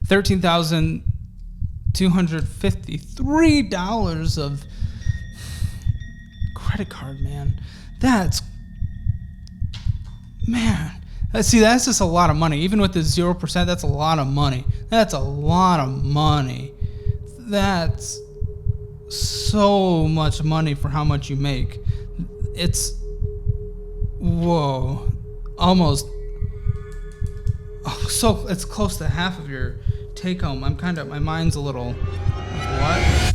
$13,253 of credit card, man. That's man. See, that's just a lot of money. Even with the 0%, that's a lot of money. That's a lot of money. That's so much money for how much you make. It's whoa, almost. Oh, so it's close to half of your take home. My mind's a little. What?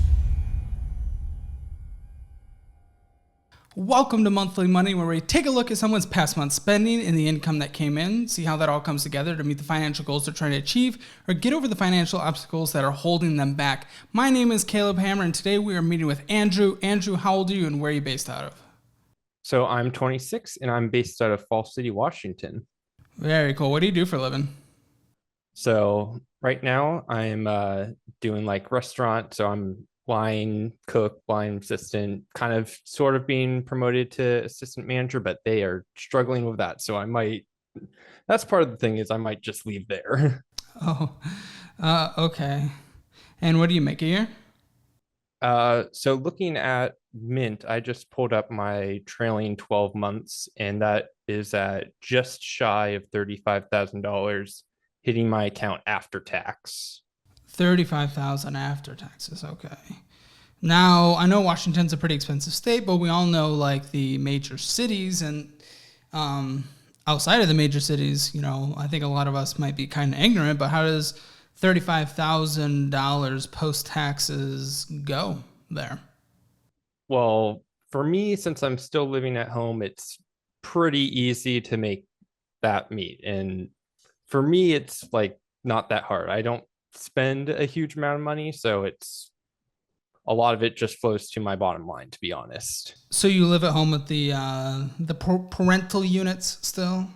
Welcome to Monthly Money, where we take a look at someone's past month's spending and the income that came in, see how that all comes together to meet the financial goals they're trying to achieve, or get over the financial obstacles that are holding them back. My name is Caleb Hammer, and today we are meeting with Andrew. Andrew, how old are you and where are you based out of? So I'm 26 and I'm based out of Falls City, Washington. Very cool. What do you do for a living? So right now I'm doing like restaurant. So I'm line cook, line assistant, kind of sort of being promoted to assistant manager, but they are struggling with that. So that's part of the thing is I might just leave there. Oh, okay. And what do you make a year? So looking at Mint, I just pulled up my trailing 12 months, and that is at just shy of $35,000 hitting my account after tax. 35,000 after taxes. Okay. Now, I know Washington's a pretty expensive state, but we all know like the major cities and outside of the major cities, I think a lot of us might be kind of ignorant, but how does $35,000 post taxes go there? Well, for me, since I'm still living at home, it's pretty easy to make that meet. And for me, it's like not that hard. I don't spend a huge amount of money, so it's a lot of it just flows to my bottom line, to be honest. So you live at home with the parental units still?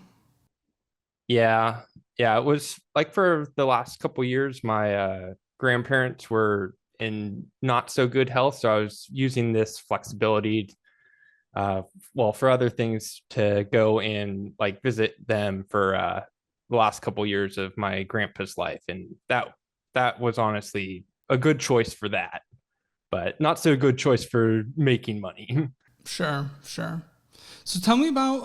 Yeah, yeah. It was like for the last couple years, my grandparents were in not so good health, so I was using this flexibility, well, for other things to go and like visit them for the last couple years of my grandpa's life, and that was honestly a good choice for that, but not so good choice for making money. Sure, sure. So tell me about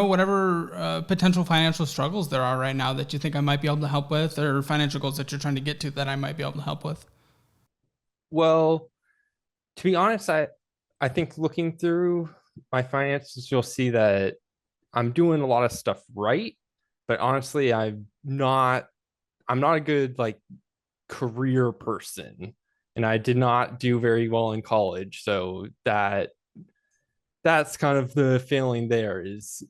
whatever potential financial struggles there are right now that you think I might be able to help with, or financial goals that you're trying to get to that I might be able to help with. Well, to be honest, I think looking through my finances, you'll see that I'm doing a lot of stuff right, but honestly, I'm not a good like career person, and I did not do very well in college, so that's kind of the failing there is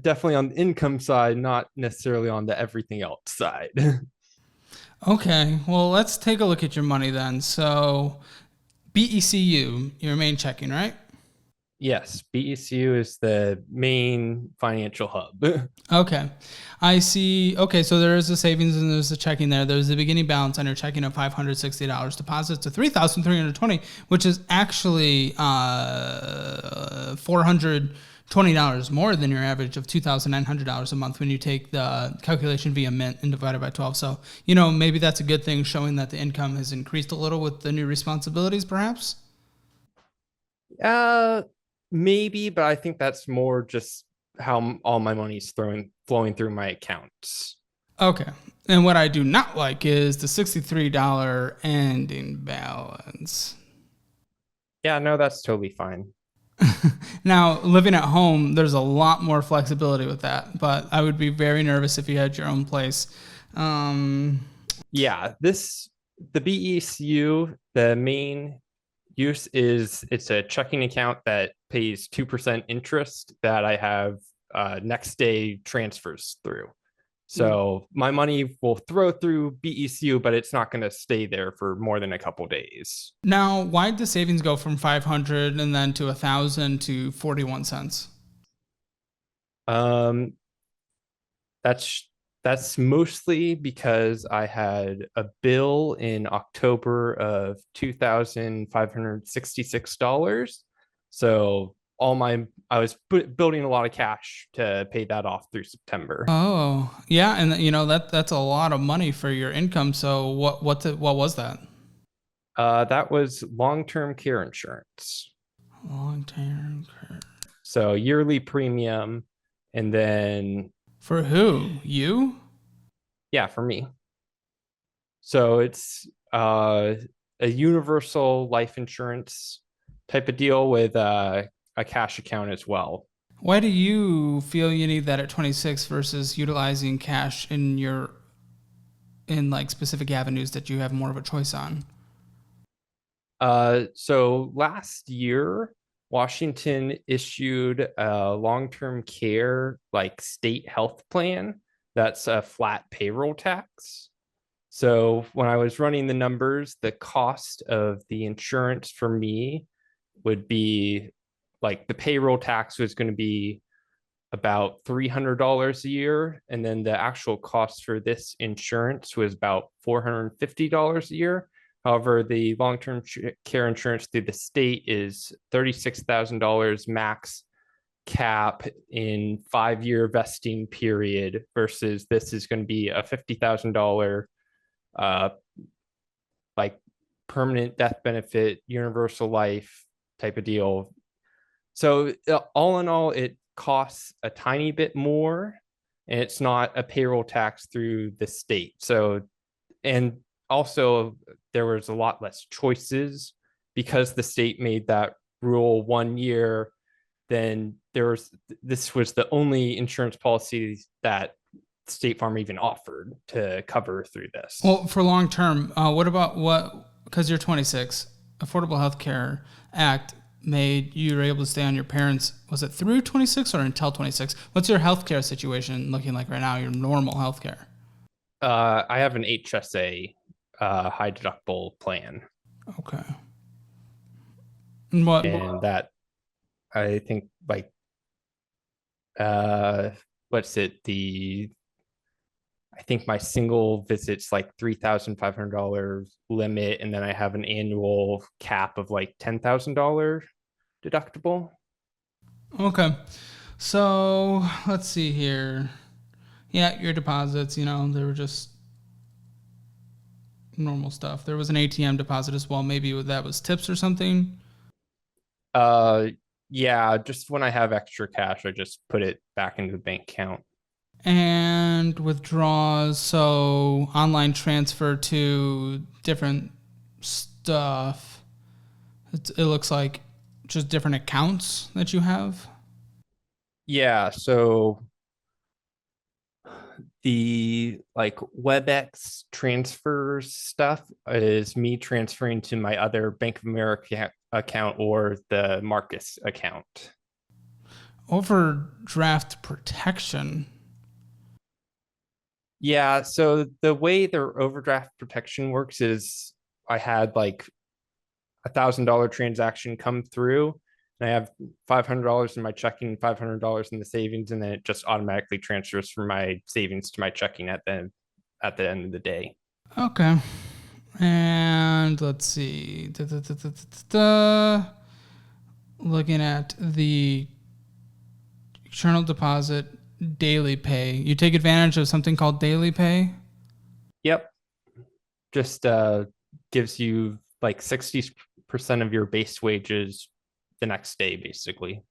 definitely on the income side, not necessarily on the everything else side. Okay, well, let's take a look at your money then. So, BECU, your main checking, right? Yes, BECU is the main financial hub. Okay, I see. Okay, so there is a savings and there's a checking there. There's a beginning balance on your checking of $560, deposit to $3,320, which is actually $420 more than your average of $2,900 a month when you take the calculation via Mint and divide it by 12. So, maybe that's a good thing, showing that the income has increased a little with the new responsibilities, perhaps? uh Maybe, but I think that's more just how all my money's flowing through my accounts. Okay. And what I do not like is the $63 ending balance. Yeah, no, that's totally fine. Now, living at home, there's a lot more flexibility with that, but I would be very nervous if you had your own place. Um, Yeah, the BECU, the main use is it's a checking account that pays 2% interest that I have next day transfers through. So my money will throw through BECU, but it's not going to stay there for more than a couple days. Now, why did the savings go from 500 and then to 1,000 to 41 cents? Um, that's that's mostly because I had a bill in October of $2,566. So I was building a lot of cash to pay that off through September. Oh, yeah, and that's a lot of money for your income. So what was that? That was long-term care insurance. Long term care. So yearly premium, and then For who? You? yeah, for me. So it's a universal life insurance type of deal with a cash account as well. Why do you feel you need that at 26 versus utilizing cash in like specific avenues that you have more of a choice on? So last year, Washington issued a long-term care like state health plan that's a flat payroll tax. So when I was running the numbers, the cost of the insurance for me would be like the payroll tax was going to be about $300 a year. And then the actual cost for this insurance was about $450 a year. However, the long-term care insurance through the state is $36,000 max cap in 5-year vesting period versus this is going to be a $50,000 uh like permanent death benefit, universal life type of deal. So all in all, it costs a tiny bit more, and it's not a payroll tax through the state. So, and also there was a lot less choices because the state made that rule 1 year. Then this was the only insurance policy that State Farm even offered to cover through this. Well, for long term, what about because you're 26, Affordable Health Care Act made you were able to stay on your parents. Was it through 26 or until 26? What's your healthcare situation looking like right now? Your normal healthcare? I have an HSA high deductible plan. Okay. And and that I think like what's it the I think my single visit's like $3,500 limit, and then I have an annual cap of like $10,000 deductible. Okay. So let's see here. Yeah, your deposits, they were just normal stuff. There was an ATM deposit as well. Maybe that was tips or something. Uh, yeah, just when I have extra cash, I just put it back into the bank account. And withdrawals, so online transfer to different stuff. It looks like just different accounts that you have. Yeah, so the like WebEx transfers stuff is me transferring to my other Bank of America account or the Marcus account. Overdraft protection. Yeah, so the way their overdraft protection works is I had like $1,000 transaction come through, and I have $500 in my checking, $500 in the savings, and then it just automatically transfers from my savings to my checking at the end of the day. Okay. And let's see. Looking at the external deposit daily pay. You take advantage of something called daily pay? Yep. Just gives you like 60% of your base wages the next day, basically.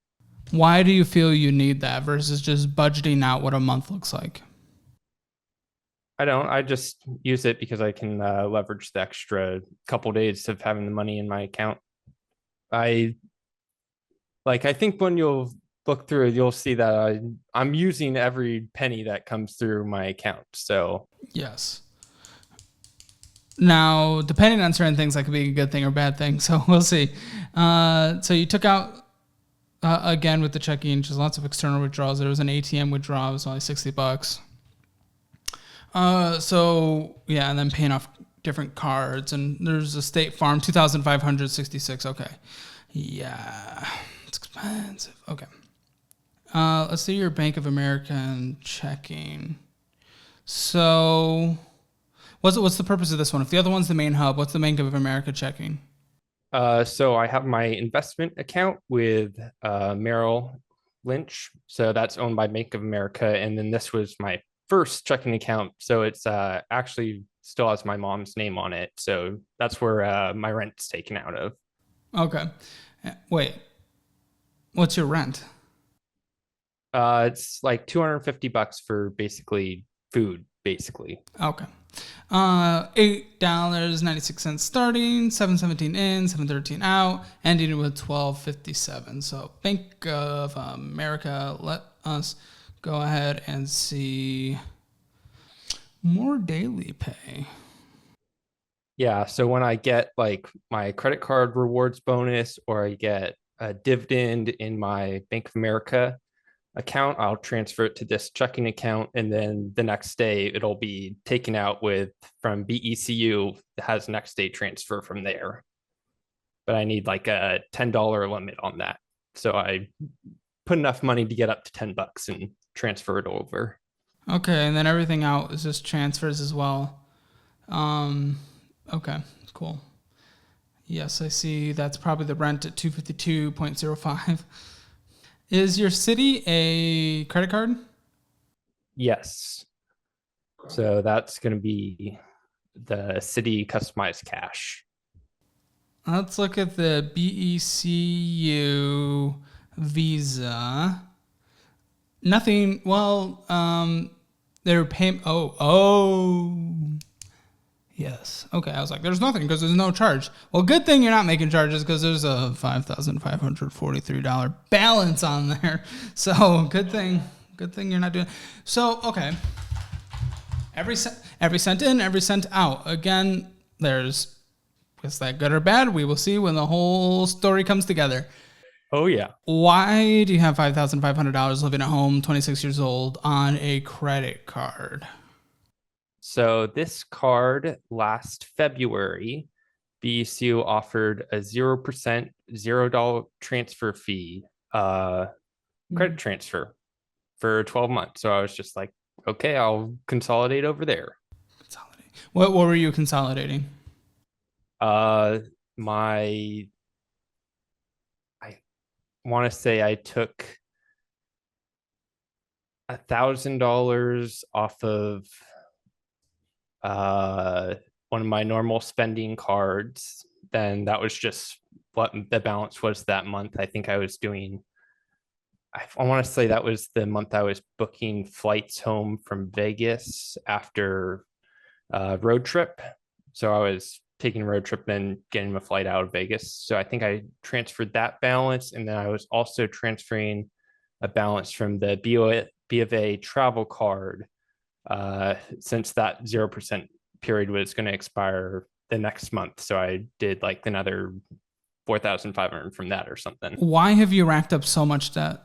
Why do you feel you need that versus just budgeting out what a month looks like? I don't. I just use it because I can leverage the extra couple days of having the money in my account. I think when you'll look through it, you'll see that I'm using every penny that comes through my account. So yes. Now, depending on certain things, that could be a good thing or bad thing. So we'll see. So you took out again with the checking, just lots of external withdrawals. There was an ATM withdrawal. It was only $60. So yeah, and then paying off different cards, and there's a State Farm 2,566. Okay, yeah, it's expensive. Okay, let's see your Bank of America and checking. So, what's the purpose of this one? If the other one's the main hub, what's the Bank of America checking? So I have my investment account with Merrill Lynch. So that's owned by Bank of America. And then this was my first checking account. So it's actually still has my mom's name on it. So that's where my rent's taken out of. Okay. Wait, what's your rent? It's like $250 for basically food, basically. Okay. $8.96 starting, 7.17 in, 7.13 out, ending with 12.57. So Bank of America, let us go ahead and see more daily pay. Yeah. So when I get like my credit card rewards bonus or I get a dividend in my Bank of America account, I'll transfer it to this checking account. And then the next day it'll be taken out with from BECU that has next day transfer from there. But I need like a $10 limit on that. So I put enough money to get up to $10 and transfer it over. Okay, and then everything out is just transfers as well. Um, okay, cool. Yes, I see. That's probably the rent at 252.05. Is your city a credit card? Yes. So that's going to be the city customized cash. Let's look at the BECU Visa. Nothing. Well, their payment. Oh. Yes. Okay. I was like, there's nothing because there's no charge. Well, good thing you're not making charges because there's a $5,543 balance on there. So good thing. Good thing you're not doing. So okay. Every cent in, every cent out. Again, there's is that good or bad? We will see when the whole story comes together. Oh, yeah. Why do you have $5,500 living at home, 26 years old, on a credit card? So this card last February, BECU offered a 0% $0 transfer fee, credit transfer for 12 months. So I was just like, okay, I'll consolidate over there. Consolidate. What were you consolidating? My I want to say I took $1,000 off of one of my normal spending cards. Then that was just what the balance was that month. I think I was doing, I want to say that was the month I was booking flights home from Vegas after a road trip. So I was taking a road trip and getting a flight out of Vegas. So I think I transferred that balance. And then I was also transferring a balance from the B of A travel card since that 0% period was going to expire the next month. So I did like another 4,500 from that or something. Why have you racked up so much debt?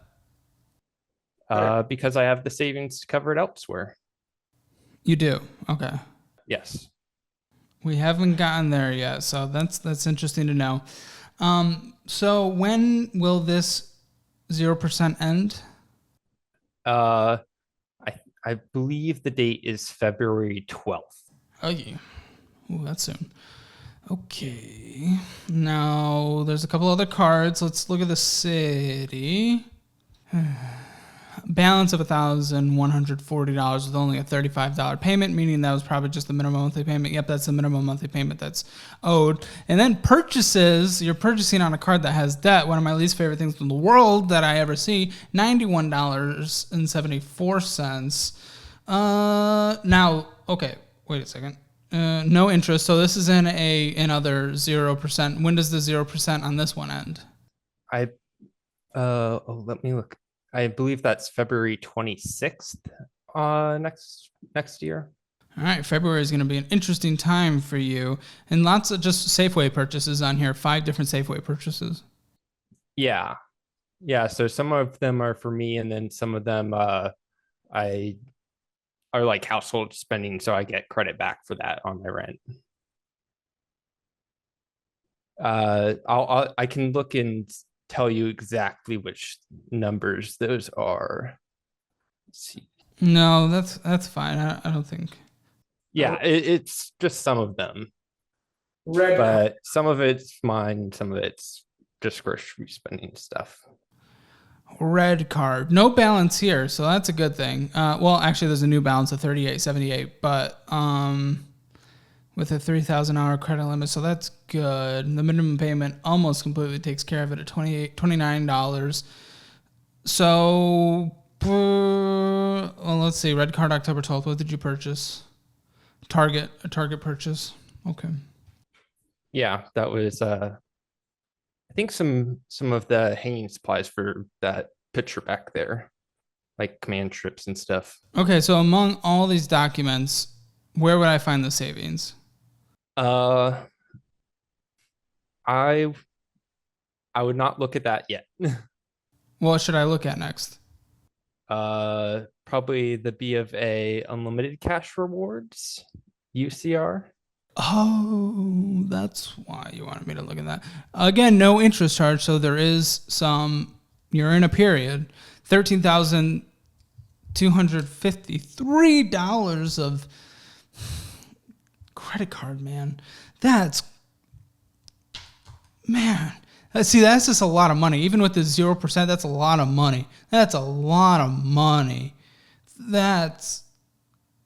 Because I have the savings to cover it elsewhere. You do. Okay. Yes. We haven't gotten there yet, so that's interesting to know. So when will this 0% end? Uh, I believe the date is February 12th. Oh, yeah. Ooh, that's soon. Okay. Now there's a couple other cards. Let's look at the city. Balance of $1,140 with only a $35 payment, meaning that was probably just the minimum monthly payment. Yep, that's the minimum monthly payment that's owed. And then purchases, you're purchasing on a card that has debt. One of my least favorite things in the world that I ever see, $91.74. Now, okay, wait a second. No interest. So this is in another 0%. When does the 0% on this one end? Let me look. I believe that's February 26th next year. All right, February is going to be an interesting time for you, and lots of just Safeway purchases on here. 5 different Safeway purchases. Yeah. So some of them are for me, and then some of them I are like household spending, so I get credit back for that on my rent. I can look and tell you exactly which numbers those are. Let's see. No, that's fine. I don't think. Yeah, it's just some of them. Red card. but some of it's mine, some of it's just grocery spending stuff. Red card. No balance here, so that's a good thing. Well, actually, there's a new balance of 38.78, but with a 3,000 hour credit limit, so that's good. The minimum payment almost completely takes care of it at $29. So, well, let's see. Red card October 12th. What did you purchase? A Target purchase. Okay. Yeah, that was I think some of the hanging supplies for that picture back there, like command strips and stuff. Okay, so among all these documents, where would I find the savings? Uh, I I would not look at that yet. What should I look at next? Probably the B of A unlimited cash rewards, UCR. Oh, that's why you wanted me to look at that. Again, no interest charge, so there is some. You're in a period. $13,253 of credit card, man. That's man. See, that's just a lot of money. Even with the 0%, that's a lot of money. That's a lot of money. That's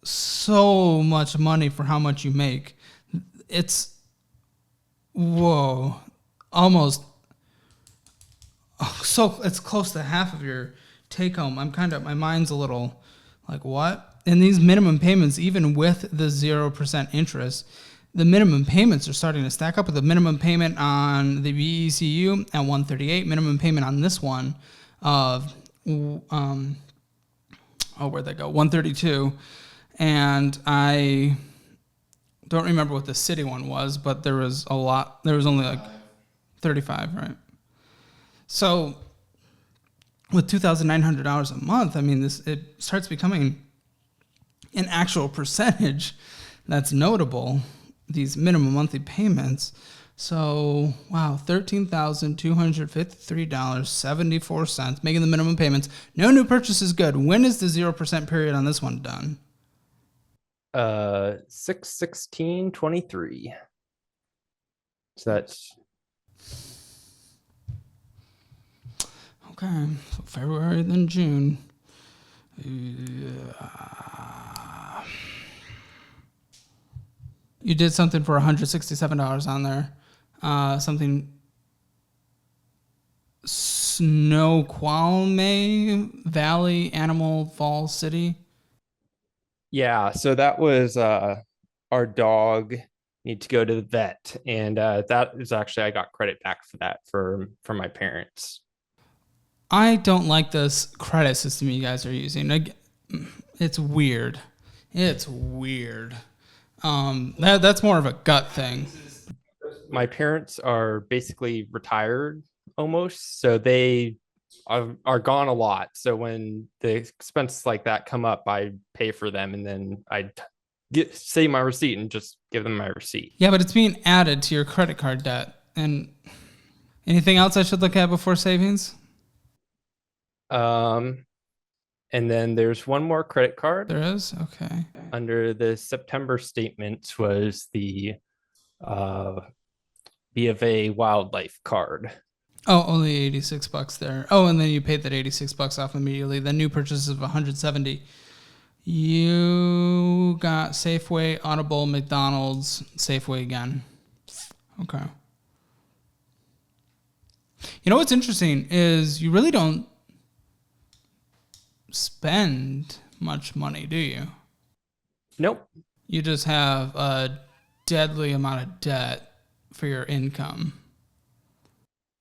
so much money for how much you make. It's whoa, almost so it's close to half of your take home. My mind's a little like what? And these minimum payments, even with the 0% interest, the minimum payments are starting to stack up with the minimum payment on the BECU at 138, minimum payment on this one of where'd that go? 132. And I don't remember what the city one was, but there was a lot. There was only like 35, right? So with $2,900 a month, I mean, it starts becoming an actual percentage that's notable, these minimum monthly payments. So, wow, $13,253.74, making the minimum payments. No new purchase is good. When is the 0% period on this one done? 6/16/23. So that's Okay, so February, then June. You did something for $167 on there. Something Snoqualmie Valley Animal Fall City. yeah. So that was our dog need to go to the vet, and that is actually I got credit back for that from my parents. I don't like this credit system you guys are using. It's weird. It's weird. That's more of a gut thing. My parents are basically retired almost, so they are gone a lot. So when the expenses like that come up, I pay for them, and then I say my receipt and just give them my receipt. Yeah, but it's being added to your credit card debt. And anything else I should look at before savings? And then there's one more credit card. There is? Okay. Under the September statements was the B of A wildlife card. Oh, only $86 there. Oh, and then you paid that $86 off immediately. The new purchase of 170. You got Safeway, Audible, McDonald's, Safeway again. Okay. You know what's interesting is you really don't spend much money, do you? Nope. You just have a deadly amount of debt for your income.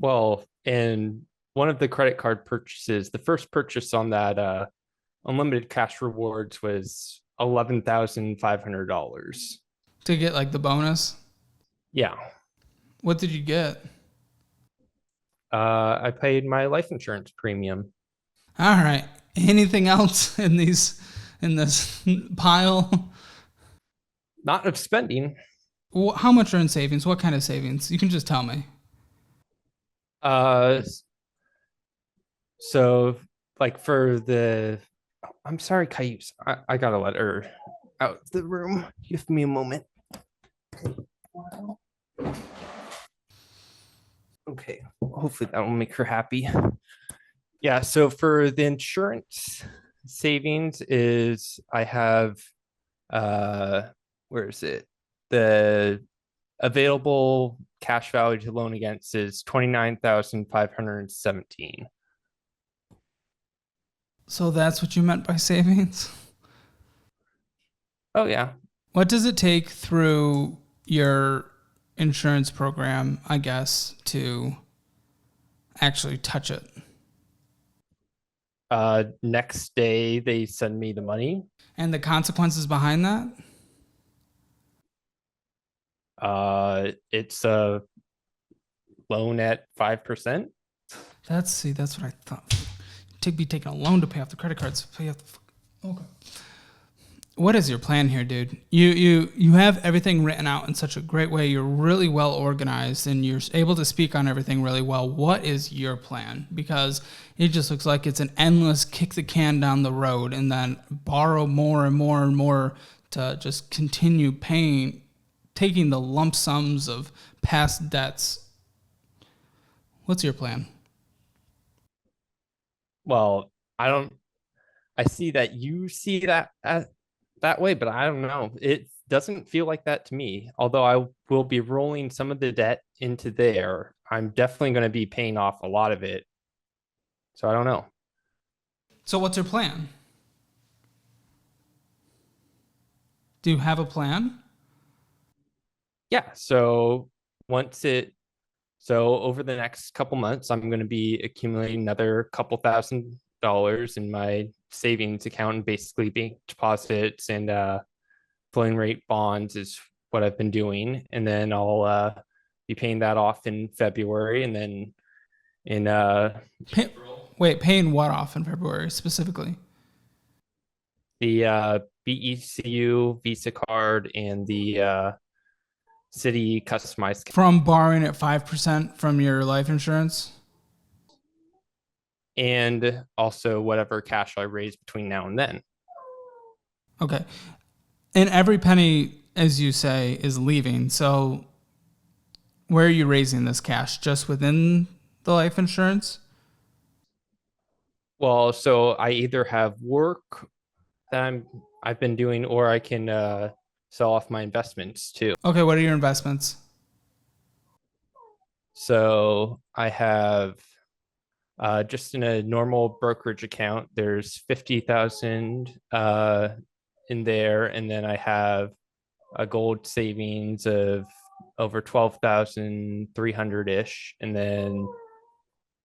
Well, and one of the credit card purchases, the first purchase on that unlimited cash rewards was $11,500. To get like the bonus? Yeah. What did you get? I paid my life insurance premium. All right. Anything else in this pile? Not of spending. How much are in savings? What kind of savings? You can just tell me. So like for the I'm sorry, Cayuse. I gotta let her out of the room. Give me a moment. Okay, hopefully that will make her happy. Yeah, so for the insurance savings is I have where is it? The available cash value to loan against is 29,517. So that's what you meant by savings? Oh yeah. What does it take through your insurance program, I guess, to actually touch it? Next day they send me the money. And the consequences behind that? It's a loan at 5%. That's what I thought. Be taking a loan to pay off the credit cards. Pay off the. Okay. What is your plan here, dude? You have everything written out in such a great way. You're really well organized and you're able to speak on everything really well. What is your plan? Because it just looks like it's an endless kick the can down the road and then borrow more and more and more to just continue paying, taking the lump sums of past debts. What's your plan? Well, I see that you see that that way, but I don't know. It doesn't feel like that to me. Although I will be rolling some of the debt into there, I'm definitely going to be paying off a lot of it. So I don't know. So what's your plan? Do you have a plan? Yeah. So once it, so over the next couple months, I'm going to be accumulating another couple $1,000 in my savings account and basically bank deposits and floating rate bonds is what I've been doing. And then I'll be paying that off in February. And then in paying what off in February specifically? The BECU Visa card and the city customized from borrowing at 5% from your life insurance, and also whatever cash I raise between now and then. Okay. And every penny, as you say, is leaving. So where are you raising this cash? Just within the life insurance? Well, so I either have work that I've been doing, or I can sell off my investments too. Okay, what are your investments? So I have just in a normal brokerage account, there's 50,000 in there, and then I have a gold savings of over 12,300 ish, and then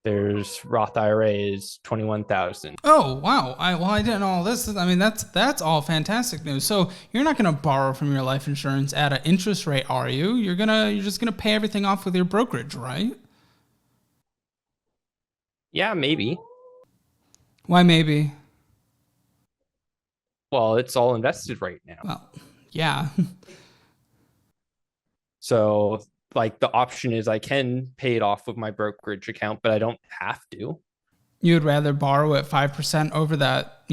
there's Roth IRA is 21,000. Oh wow! I didn't know all this. I mean, that's all fantastic news. So you're not going to borrow from your life insurance at an interest rate, are you? You're just gonna pay everything off with your brokerage, right? Yeah, maybe. Why maybe? Well, it's all invested right now. Well, yeah. So like the option is I can pay it off with my brokerage account, but I don't have to. You would rather borrow at 5% over that,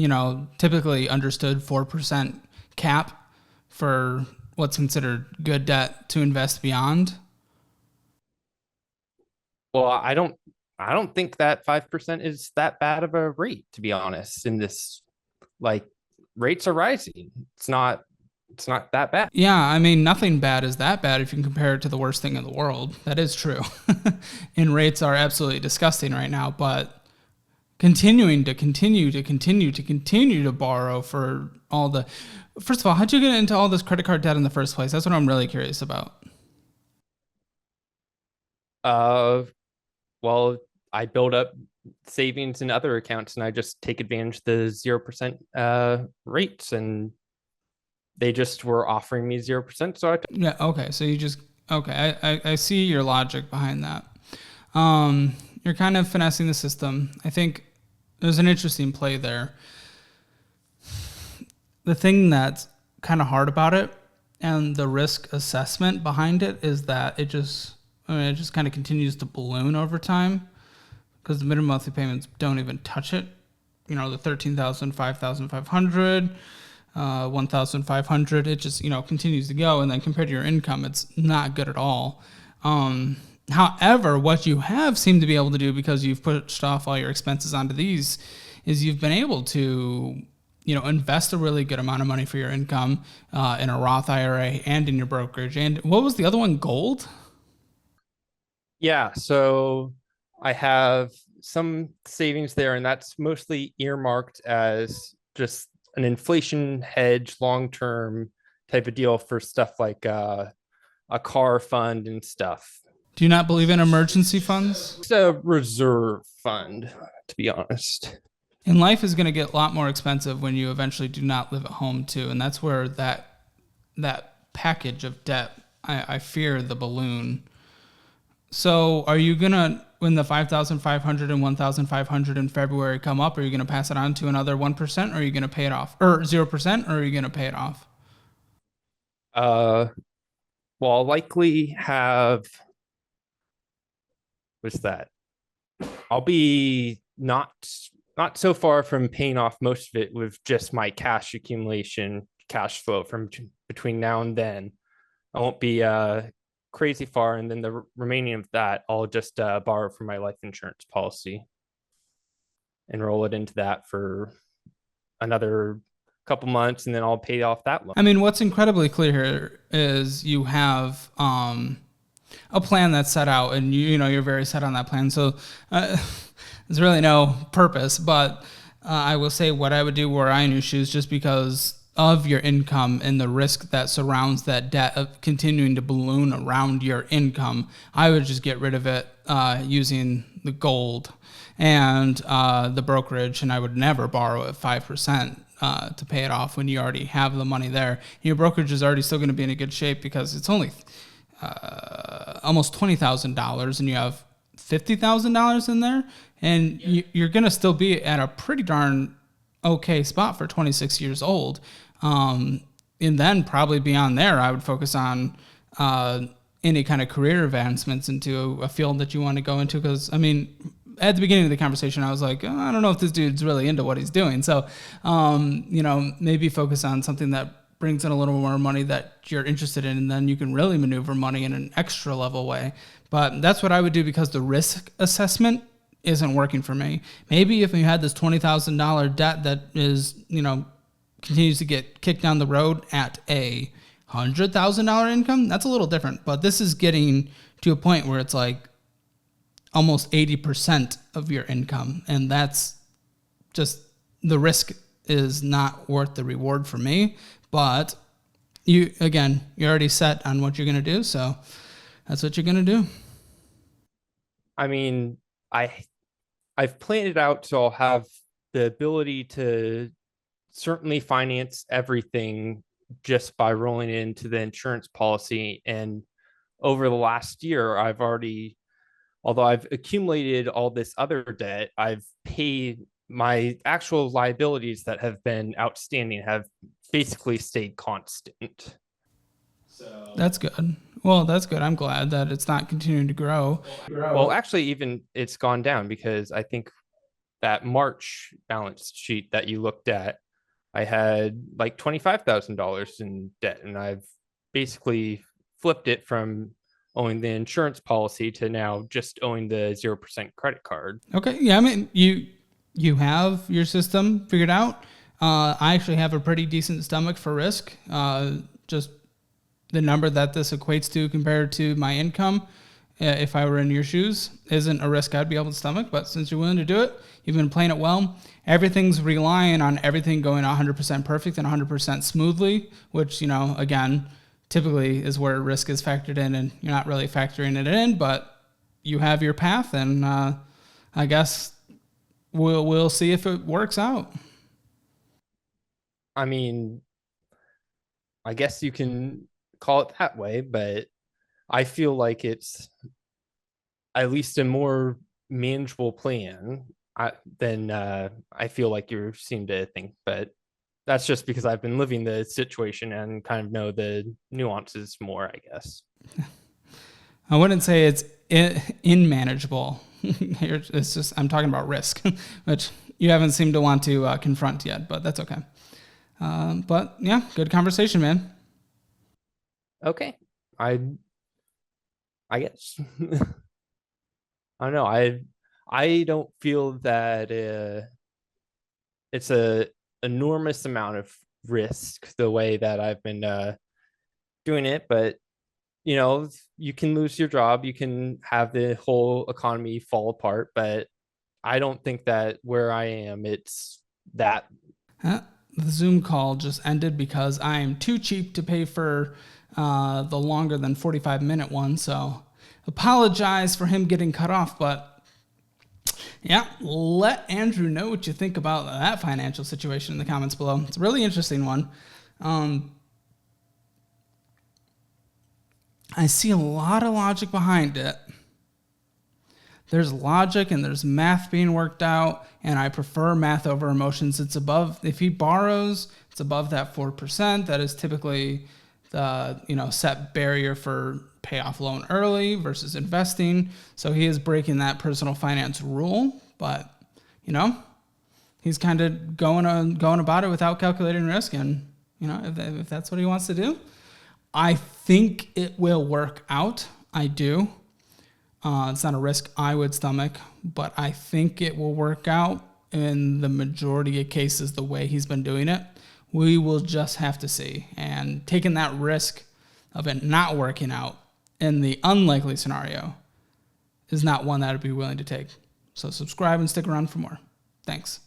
typically understood 4% cap for what's considered good debt to invest beyond? Well, I don't think that 5% is that bad of a rate, to be honest. In this, like, rates are rising. It's not that bad. Yeah, I mean, nothing bad is that bad if you can compare it to the worst thing in the world. That is true. And rates are absolutely disgusting right now, but continue to borrow for all the... First of all, how'd you get into all this credit card debt in the first place? That's what I'm really curious about. Well, I build up savings in other accounts and I just take advantage of the 0% rates, and they just were offering me 0%. So yeah, okay. So you just, okay. I see your logic behind that. You're kind of finessing the system. I think there's an interesting play there. The thing that's kind of hard about it and the risk assessment behind it is that it just kind of continues to balloon over time because the minimum monthly payments don't even touch it. The 13,000, 5,500, 1,500, it just, continues to go. And then compared to your income, it's not good at all. However, what you have seemed to be able to do, because you've pushed off all your expenses onto these, is you've been able to, invest a really good amount of money for your income in a Roth IRA and in your brokerage. And what was the other one? Gold? Yeah, so I have some savings there, and that's mostly earmarked as just an inflation hedge, long term type of deal for stuff like a car fund and stuff. Do you not believe in emergency funds? It's a reserve fund, to be honest. And life is going to get a lot more expensive when you eventually do not live at home too, and that's where that package of debt, I fear the balloon. So are you gonna, when the 5,500 and 1,500 in February come up, are you gonna pass it on to another 1%, or are you gonna pay it off, or 0%, or are you gonna pay it off? Uh, well, I'll likely have, what's that? I'll be not so far from paying off most of it with just my cash accumulation, cash flow from between now and then. I won't be crazy far, and then the remaining of that I'll just borrow from my life insurance policy and roll it into that for another couple months, and then I'll pay off that loan. I mean, what's incredibly clear here is you have a plan that's set out, and you're very set on that plan. So there's really no purpose. But I will say, what I would do were I in your shoes, just because of your income and the risk that surrounds that debt of continuing to balloon around your income, I would just get rid of it using the gold and the brokerage, and I would never borrow at 5% to pay it off when you already have the money there. Your brokerage is already still going to be in a good shape because it's only almost $20,000, and you have $50,000 in there, and you're going to still be at a pretty darn okay spot for 26 years old. And then probably beyond there, I would focus on any kind of career advancements into a field that you want to go into. Because, I mean, at the beginning of the conversation, I was like, oh, I don't know if this dude's really into what he's doing. So, maybe focus on something that brings in a little more money that you're interested in, and then you can really maneuver money in an extra level way. But that's what I would do, because the risk assessment isn't working for me. Maybe if you had this $20,000 debt that is, continues to get kicked down the road at a $100,000 income, that's a little different. But this is getting to a point where it's like almost 80% of your income. And that's just, the risk is not worth the reward for me. But you're already set on what you're going to do. So that's what you're going to do. I mean, I've planned it out so I'll have the ability to certainly finance everything just by rolling it into the insurance policy. And over the last year, although I've accumulated all this other debt, I've paid my actual liabilities that have been outstanding have basically stayed constant. So that's good. Well, that's good. I'm glad that it's not continuing to grow. Well, actually, even it's gone down, because I think that March balance sheet that you looked at, I had like $25,000 in debt, and I've basically flipped it from owing the insurance policy to now just owing the 0% credit card. Okay. Yeah. I mean, you have your system figured out. I actually have a pretty decent stomach for risk. Just the number that this equates to compared to my income, if I were in your shoes, isn't a risk I'd be able to stomach. But since you're willing to do it, you've been playing it well. Everything's relying on everything going 100% perfect and 100% smoothly, which, again, typically is where risk is factored in, and you're not really factoring it in, but you have your path, and I guess we'll see if it works out. I mean, I guess you can call it that way, but I feel like it's at least a more manageable plan than I feel like you seem to think. But that's just because I've been living the situation and kind of know the nuances more, I guess. I wouldn't say it's unmanageable. It's just, I'm talking about risk, which you haven't seemed to want to confront yet, but that's okay. But yeah, good conversation, man. Okay. I I guess I don't know. I don't feel that it's a enormous amount of risk the way that I've been doing it, but you can lose your job, you can have the whole economy fall apart, but I don't think that where I am, it's that. The Zoom call just ended because I am too cheap to pay for the longer than 45-minute one. So apologize for him getting cut off. But yeah, let Andrew know what you think about that financial situation in the comments below. It's a really interesting one. I see a lot of logic behind it. There's logic and there's math being worked out, and I prefer math over emotions. It's above, if he borrows, it's above that 4%. That is typically the set barrier for pay off loan early versus investing. So he is breaking that personal finance rule, but he's kind of going about it without calculating risk. And if that's what he wants to do, I think it will work out. I do. It's not a risk I would stomach, but I think it will work out in the majority of cases the way he's been doing it. We will just have to see. And taking that risk of it not working out in the unlikely scenario is not one that I'd be willing to take. So subscribe and stick around for more. Thanks.